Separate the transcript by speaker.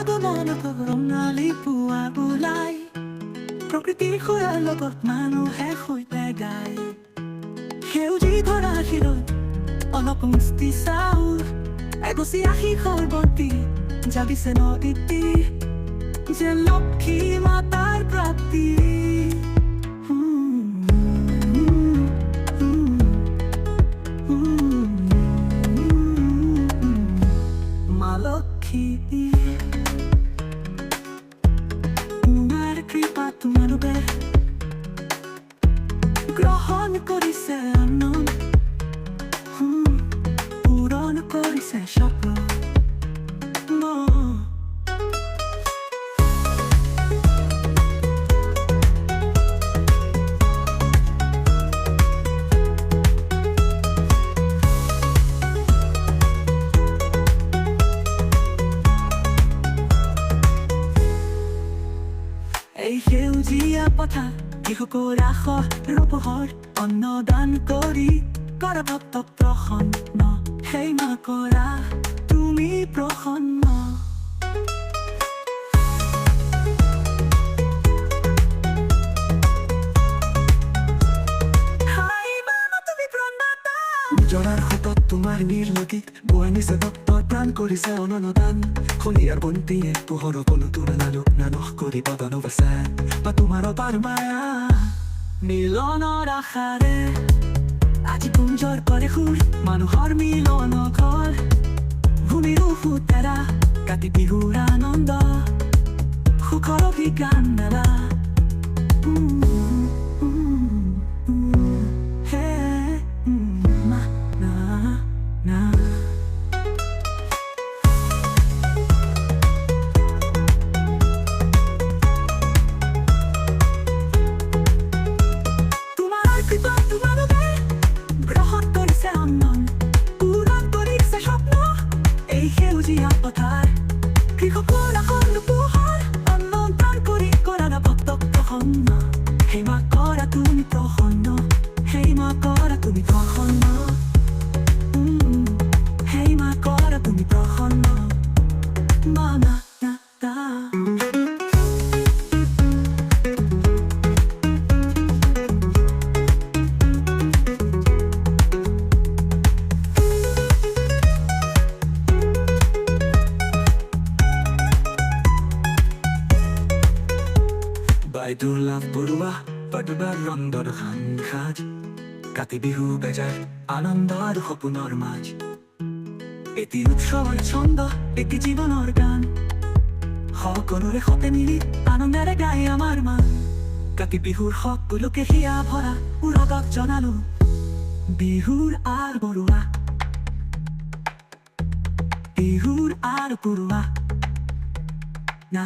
Speaker 1: আগমনত ৰঙালী পুৱা ওলাই প্ৰকৃতিৰ খোৱাৰ লগত মানুহে সৈতে গায় সেউজী ধৰা শিৰত অলপ মুষ্টি চাউল এগচি আশীষৰ বন্তি জাগিছে নদীটি যে লক্ষী মাতাৰ প্ৰাপ্তি মা লক্ষী তোমাৰ কৃপা তোমাৰ বাবে গ্ৰহণ কৰিছে আনন্দ পূৰণ কৰিছে স্বপ্ন এই সেউজীয়া পথাৰ শিশুকৰ আশৰ পোহৰ অন্নদান কৰি কৰা ভক্তক প্ৰসন্ন সেই মা কৰা তুমি প্ৰসন্ন জৰাৰ হাতত তোমাৰ নিৰ্লগী বৈ নিছে ভক্তৰ প্ৰাণ কৰিছে অননদান শনিয়াৰ বন্তিয়ে পোহৰ কলো তোৰ নালোক নানস কৰি বদন বাচা বা তোমাৰ অপাৰ মায়া মিলনৰ আশাৰে আজি কুঞ্জৰ কৰে সুৰ মানুহৰ মিলন ঘৰ ভূমিৰ সুতেৰা কাতি বিহুৰ আনন্দ সুখৰ অভিজ্ঞান মেলা কৃষকৰ আশৰ পোহৰ অন্নদান কৰি কৰা ভক্তক প্ৰসন্ন সেই মা কৰা তুমি প্ৰসন্ন সেই মা কৰা তুমি প্ৰসন্ন সেই মা কৰা তুমি প্ৰসন্ন মা না দুৰ্লভ বৰুৱা পদুবাৰ ৰন্ধৰ সাজ কাতি বিহু বেজাৰ আনন্দ আৰু সপোনৰ মাজ এটি উৎসৱৰ ছন্দ এটি জীৱনৰ গান সকলোৰে সতে মিলি আনন্দেৰে গাই আমাৰ মা কাতি বিহুৰ সকলোকে হিয়া ভৰা উৰগক জনালো বিহুৰ আৰ বৰুৱা বিহুৰ আৰ বৰুৱা না